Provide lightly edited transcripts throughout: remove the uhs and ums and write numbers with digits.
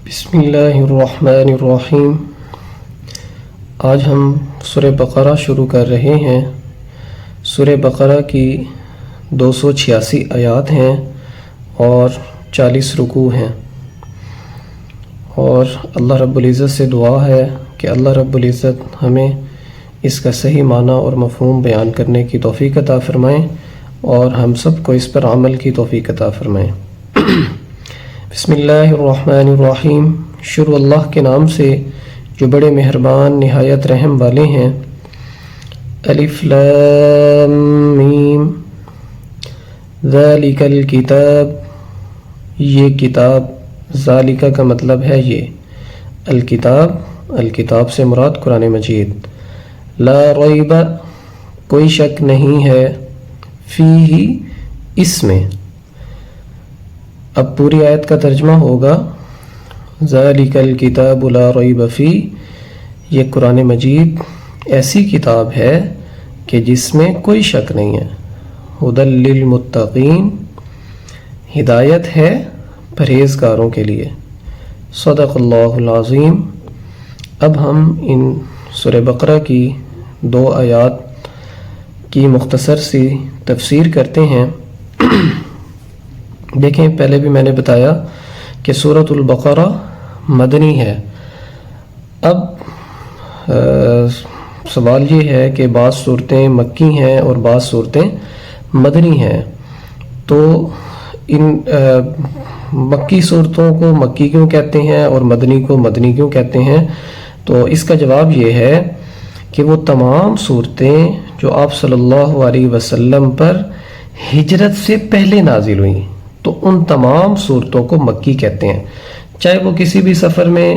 بسم اللہ الرحمن الرحیم۔ آج ہم سورہ بقرہ شروع کر رہے ہیں۔ سورہ بقرہ کی 286 آیات ہیں اور 40 رکوع ہیں، اور اللہ رب العزت سے دعا ہے کہ اللہ رب العزت ہمیں اس کا صحیح معنی اور مفہوم بیان کرنے کی توفیق عطا فرمائیں اور ہم سب کو اس پر عمل کی توفیق عطا فرمائیں۔ بسم اللہ الرحمن الرحیم۔ شروع اللہ کے نام سے جو بڑے مہربان نہایت رحم والے ہیں۔ الف لام میم، ذالک الکتاب، یہ کتاب، ذالک کا مطلب ہے یہ، الکتاب، الکتاب سے مراد قرآن مجید، لا ریب، کوئی شک نہیں ہے، فیہ، اس میں۔ اب پوری آیت کا ترجمہ ہوگا، ذالک الکتاب لا ریب فیہ، یہ قرآن مجید ایسی کتاب ہے کہ جس میں کوئی شک نہیں ہے، ھدی للمتقین، ہدایت ہے پرہیزگاروں کے لیے۔ صدق اللہ العظیم۔ اب ہم ان سورہ بقرہ کی 2 آیات کی مختصر سی تفسیر کرتے ہیں۔ دیکھیں، پہلے بھی میں نے بتایا کہ سورۃ البقرہ مدنی ہے۔ اب سوال یہ ہے کہ بعض صورتیں مکی ہیں اور بعض صورتیں مدنی ہیں، تو ان مکی صورتوں کو مکی کیوں کہتے ہیں اور مدنی کو مدنی کیوں کہتے ہیں؟ تو اس کا جواب یہ ہے کہ وہ تمام صورتیں جو آپ صلی اللہ علیہ وسلم پر ہجرت سے پہلے نازل ہوئیں، تو ان تمام صورتوں کو مکی کہتے ہیں، چاہے وہ کسی بھی سفر میں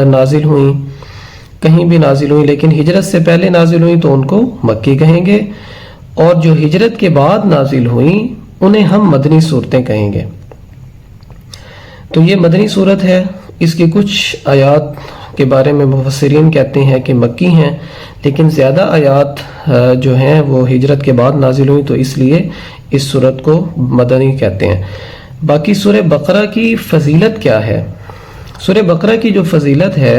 نازل ہوئیں، کہیں بھی نازل ہوئیں، لیکن ہجرت سے پہلے نازل ہوئیں تو ان کو مکی کہیں گے، اور جو ہجرت کے بعد نازل ہوئیں انہیں ہم مدنی صورتیں کہیں گے۔ تو یہ مدنی صورت ہے۔ اس کی کچھ آیات کے بارے میں مفسرین کہتے ہیں کہ مکی ہیں، لیکن زیادہ آیات جو ہیں وہ ہجرت کے بعد نازل ہوئی، تو اس لیے اس صورت کو مدنی کہتے ہیں۔ باقی سورہ بقرہ کی فضیلت کیا ہے؟ سورہ بقرہ کی جو فضیلت ہے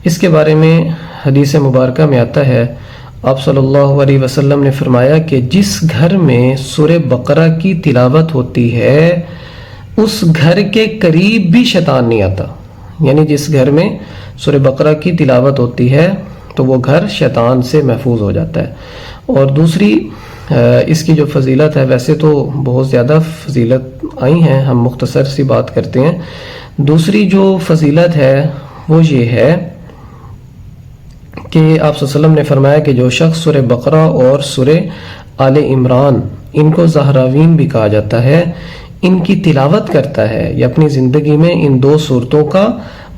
اس کے بارے میں حدیث مبارکہ میں آتا ہے، آپ صلی اللہ علیہ وسلم نے فرمایا کہ جس گھر میں سورہ بقرہ کی تلاوت ہوتی ہے اس گھر کے قریب بھی شیطان نہیں آتا، یعنی جس گھر میں سورہ بقرہ کی تلاوت ہوتی ہے تو وہ گھر شیطان سے محفوظ ہو جاتا ہے۔ اور دوسری اس کی جو فضیلت ہے، ویسے تو بہت زیادہ فضیلت آئی ہیں، ہم مختصر سی بات کرتے ہیں۔ دوسری جو فضیلت ہے وہ یہ ہے کہ آپ صلی اللہ علیہ وسلم نے فرمایا کہ جو شخص سورہ بقرہ اور سورہ آل عمران، ان کو زہراوین بھی کہا جاتا ہے، ان کی تلاوت کرتا ہے یا اپنی زندگی میں ان 2 صورتوں کا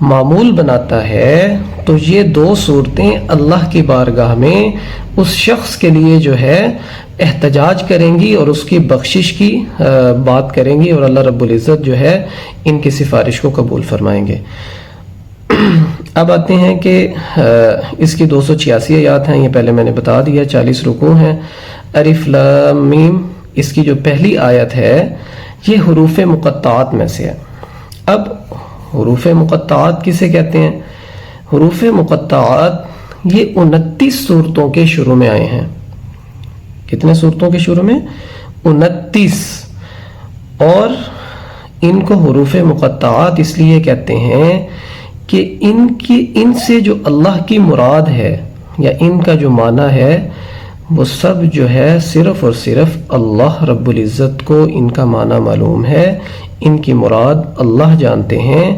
معمول بناتا ہے، تو یہ 2 صورتیں اللہ کی بارگاہ میں اس شخص کے لیے جو ہے احتجاج کریں گی اور اس کی بخشش کی بات کریں گی، اور اللہ رب العزت جو ہے ان کی سفارش کو قبول فرمائیں گے۔ اب آتے ہیں کہ اس کی 286 آیات ہیں، یہ پہلے میں نے بتا دیا، 40 رکوع ہیں۔ الف لام میم، اس کی جو پہلی آیت ہے یہ حروف مقطعات میں سے ہے۔ اب حروف مقطعات کسے کہتے ہیں؟ حروف مقطعات یہ 29 صورتوں کے شروع میں آئے ہیں۔ کتنے صورتوں کے شروع میں؟ 29۔ اور ان کو حروف مقطعات اس لیے کہتے ہیں کہ ان سے جو اللہ کی مراد ہے یا ان کا جو معنی ہے وہ سب جو ہے صرف اور صرف اللہ رب العزت کو ان کا معنی معلوم ہے، ان کی مراد اللہ جانتے ہیں۔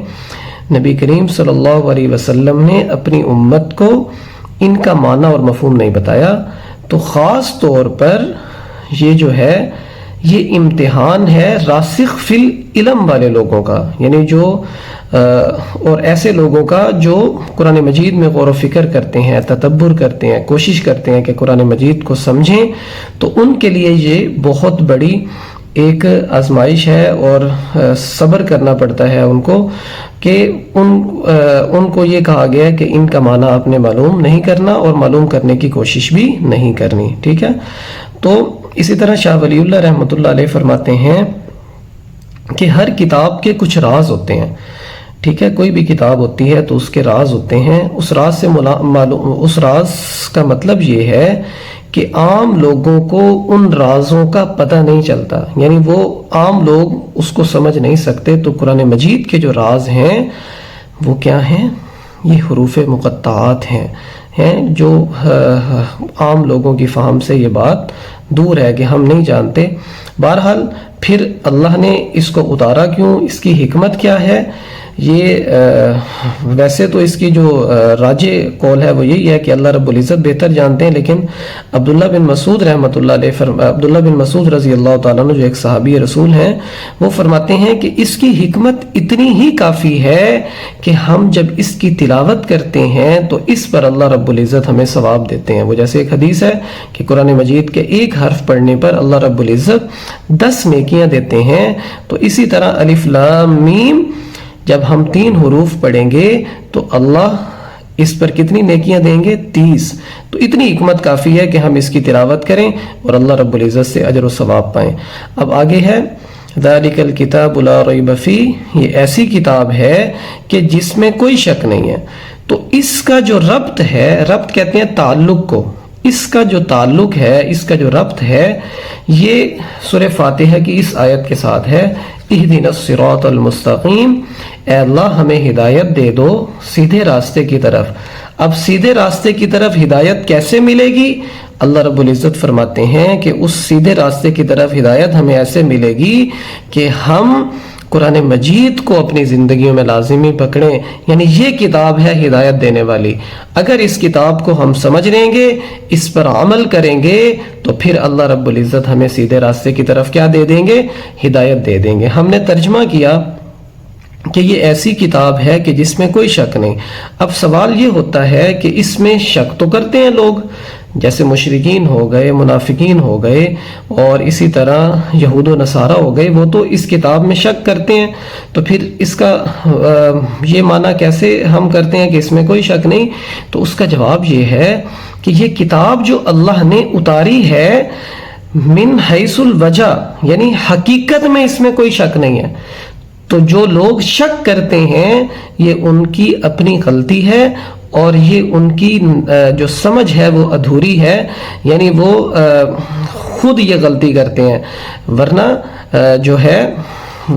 نبی کریم صلی اللہ علیہ وسلم نے اپنی امت کو ان کا معنی اور مفہوم نہیں بتایا، تو خاص طور پر یہ جو ہے یہ امتحان ہے راسخ فی العلم والے لوگوں کا، یعنی جو اور ایسے لوگوں کا جو قرآن مجید میں غور و فکر کرتے ہیں، تدبر کرتے ہیں، کوشش کرتے ہیں کہ قرآن مجید کو سمجھیں، تو ان کے لیے یہ بہت بڑی ایک آزمائش ہے، اور صبر کرنا پڑتا ہے ان کو کہ ان کو یہ کہا گیا ہے کہ ان کا معنی آپ نے معلوم نہیں کرنا اور معلوم کرنے کی کوشش بھی نہیں کرنی، ٹھیک ہے؟ تو اسی طرح شاہ ولی اللہ رحمۃ اللہ علیہ فرماتے ہیں کہ ہر کتاب کے کچھ راز ہوتے ہیں، ٹھیک ہے، کوئی بھی کتاب ہوتی ہے تو اس کے راز ہوتے ہیں. اس راز سے اس راز کا مطلب یہ ہے کہ عام لوگوں کو ان رازوں کا پتہ نہیں چلتا، یعنی وہ عام لوگ اس کو سمجھ نہیں سکتے. تو قرآن مجید کے جو راز ہیں وہ کیا ہیں؟ یہ حروف مقطعات ہیں جو عام لوگوں کی فہم سے یہ بات دور ہے کہ ہم نہیں جانتے. بہرحال پھر اللہ نے اس کو اتارا کیوں، اس کی حکمت کیا ہے؟ یہ ویسے تو اس کی جو راجع قول ہے وہ یہی ہے کہ اللہ رب العزت بہتر جانتے ہیں، لیکن عبداللہ بن مسعود رحمۃ اللہ علیہ عبداللہ بن مسعود رضی اللہ تعالیٰ عنہ جو ایک صحابی رسول ہیں، وہ فرماتے ہیں کہ اس کی حکمت اتنی ہی کافی ہے کہ ہم جب اس کی تلاوت کرتے ہیں تو اس پر اللہ رب العزت ہمیں ثواب دیتے ہیں. وہ جیسے ایک حدیث ہے کہ قرآن مجید کے ایک حرف پڑھنے پر اللہ رب العزت 10 نیکیاں دیتے ہیں. تو اسی طرح الف لام میم جب ہم 3 حروف پڑھیں گے تو اللہ اس پر کتنی نیکیاں دیں گے؟ 30. تو اتنی حکمت کافی ہے کہ ہم اس کی تلاوت کریں اور اللہ رب العزت سے اجر و ثواب پائیں. اب آگے ہے ذالک الکتاب لا ریب فیہ، یہ ایسی کتاب ہے کہ جس میں کوئی شک نہیں ہے. تو اس کا جو ربط ہے، ربط کہتے ہیں تعلق کو، اس کا جو تعلق ہے، اس کا جو ربط ہے، یہ سورہ فاتحہ کی اس آیت کے ساتھ ہے، اہدنا الصراط المستقیم، اے اللہ ہمیں ہدایت دے دو سیدھے راستے کی طرف. اب سیدھے راستے کی طرف ہدایت کیسے ملے گی؟ اللہ رب العزت فرماتے ہیں کہ اس سیدھے راستے کی طرف ہدایت ہمیں ایسے ملے گی کہ ہم قرآن مجید کو اپنی زندگیوں میں لازمی پکڑیں. یعنی یہ کتاب ہے ہدایت دینے والی. اگر اس کتاب کو ہم سمجھ لیں گے، اس پر عمل کریں گے، تو پھر اللہ رب العزت ہمیں سیدھے راستے کی طرف کیا دے دیں گے؟ ہدایت دے دیں گے. ہم نے ترجمہ کیا کہ یہ ایسی کتاب ہے کہ جس میں کوئی شک نہیں. اب سوال یہ ہوتا ہے کہ اس میں شک تو کرتے ہیں لوگ، جیسے مشرکین ہو گئے، منافقین ہو گئے، اور اسی طرح یہود و نصارہ ہو گئے، وہ تو اس کتاب میں شک کرتے ہیں. تو پھر اس کا یہ معنی کیسے ہم کرتے ہیں کہ اس میں کوئی شک نہیں؟ تو اس کا جواب یہ ہے کہ یہ کتاب جو اللہ نے اتاری ہے من حیث الوجہ، یعنی حقیقت میں اس میں کوئی شک نہیں ہے. تو جو لوگ شک کرتے ہیں یہ ان کی اپنی غلطی ہے، اور یہ ان کی جو سمجھ ہے وہ ادھوری ہے، یعنی وہ خود یہ غلطی کرتے ہیں. ورنہ جو ہے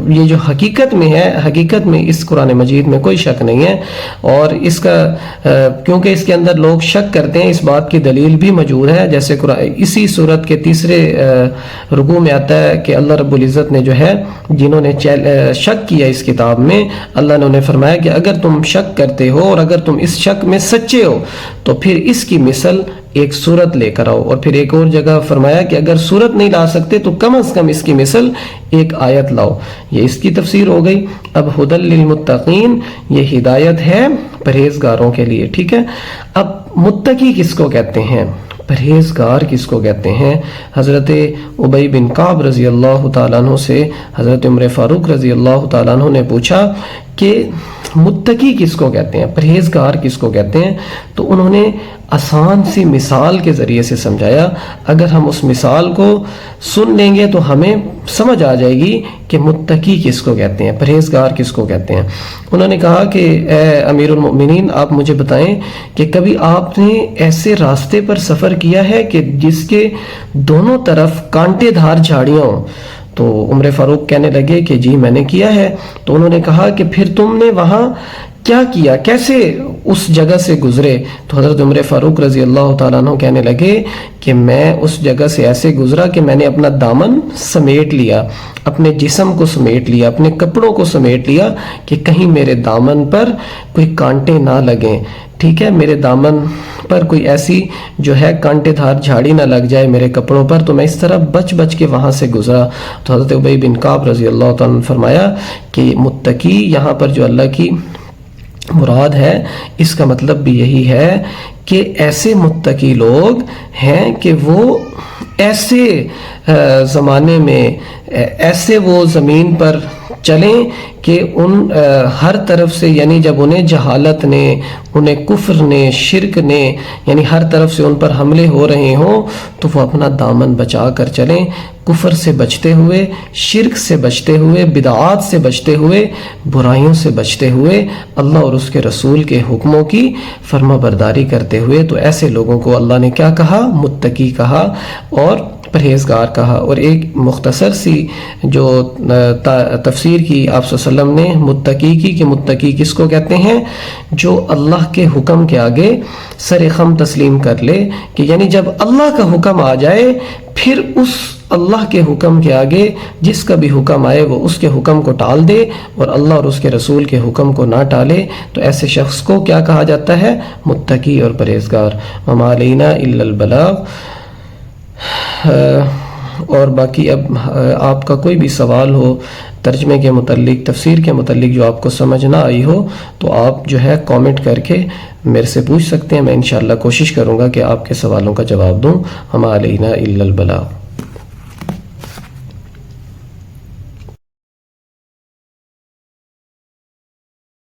یہ جو حقیقت میں ہے، حقیقت میں اس قرآن مجید میں کوئی شک نہیں ہے. اور اس کا کیونکہ اس کے اندر لوگ شک کرتے ہیں، اس بات کی دلیل بھی موجود ہے. جیسے اسی صورت کے 3 رکوع میں آتا ہے کہ اللہ رب العزت نے جو ہے جنہوں نے شک کیا اس کتاب میں، اللہ نے انہیں فرمایا کہ اگر تم شک کرتے ہو اور اگر تم اس شک میں سچے ہو تو پھر اس کی مثل ایک سورت لے کر آؤ. اور پھر ایک اور جگہ فرمایا کہ اگر سورت نہیں لا سکتے تو کم از کم اس کی مثل ایک آیت لاؤ. یہ اس کی تفسیر ہو گئی. اب ہدی للمتقین، یہ ہدایت ہے پرہیزگاروں کے لیے. ٹھیک ہے، اب متقی کس کو کہتے ہیں؟ پرہیزگار کس کو کہتے ہیں؟ حضرت ابی بن کعب رضی اللہ تعالیٰ عنہ سے حضرت عمر فاروق رضی اللہ تعالیٰ عنہ نے پوچھا کہ متقی کس کو کہتے ہیں، پرہیزگار کس کو کہتے ہیں؟ تو انہوں نے آسان سی مثال کے ذریعے سے سمجھایا. اگر ہم اس مثال کو سن لیں گے تو ہمیں سمجھ آ جائے گی کہ متقی کس کو کہتے ہیں، پرہیزگار کس کو کہتے ہیں. انہوں نے کہا کہ اے امیر المؤمنین، آپ مجھے بتائیں کہ کبھی آپ نے ایسے راستے پر سفر کیا ہے کہ جس کے دونوں طرف کانٹے دھار جھاڑیاں ہوں؟ تو عمر فاروق کہنے لگے کہ جی میں نے کیا ہے. تو انہوں نے کہا کہ پھر تم نے وہاں کیا کیا، کیسے اس جگہ سے گزرے؟ تو حضرت عمر فاروق رضی اللہ تعالیٰ عنہ کہنے لگے کہ میں اس جگہ سے ایسے گزرا کہ میں نے اپنا دامن سمیٹ لیا، اپنے جسم کو سمیٹ لیا، اپنے کپڑوں کو سمیٹ لیا کہ کہیں میرے دامن پر کوئی کانٹے نہ لگیں. ٹھیک ہے، میرے دامن پر کوئی ایسی جو ہے کانٹے دھار جھاڑی نہ لگ جائے میرے کپڑوں پر. تو میں اس طرح بچ بچ کے وہاں سے گزرا. تو حضرت ابی بن کعب رضی اللہ تعالیٰ نے فرمایا کہ متقی یہاں پر جو اللہ کی مراد ہے، اس کا مطلب بھی یہی ہے کہ ایسے متقی لوگ ہیں کہ وہ ایسے زمانے میں ایسے وہ زمین پر چلیں کہ ان ہر طرف سے، یعنی جب انہیں جہالت نے، انہیں کفر نے، شرک نے، یعنی ہر طرف سے ان پر حملے ہو رہے ہوں تو وہ اپنا دامن بچا کر چلیں، کفر سے بچتے ہوئے، شرک سے بچتے ہوئے، بدعات سے بچتے ہوئے، برائیوں سے بچتے ہوئے، اللہ اور اس کے رسول کے حکموں کی فرما برداری کرتے ہوئے۔ تو ایسے لوگوں کو اللہ نے کیا کہا؟ متقی کہا اور پرہیزگار کہا۔ اور ایک مختصر سی جو تفسیر کی آپ صلی اللہ علیہ وسلم نے متقی کی، کہ متقی کس کو کہتے ہیں؟ جو اللہ کے حکم کے آگے سر خم تسلیم کر لے، کہ یعنی جب اللہ کا حکم آ جائے پھر اس اللہ کے حکم کے آگے جس کا بھی حکم آئے وہ اس کے حکم کو ٹال دے اور اللہ اور اس کے رسول کے حکم کو نہ ٹالے، تو ایسے شخص کو کیا کہا جاتا ہے؟ متقی اور پرہیزگار۔ وما علینا الا البلاغ۔ اور باقی اب آپ کا کوئی بھی سوال ہو ترجمے کے متعلق، تفسیر کے متعلق، جو آپ کو سمجھ نہ آئی ہو تو آپ جو ہے کامنٹ کر کے میرے سے پوچھ سکتے ہیں۔ میں انشاءاللہ کوشش کروں گا کہ آپ کے سوالوں کا جواب دوں۔ وما علینا الا البلاغ۔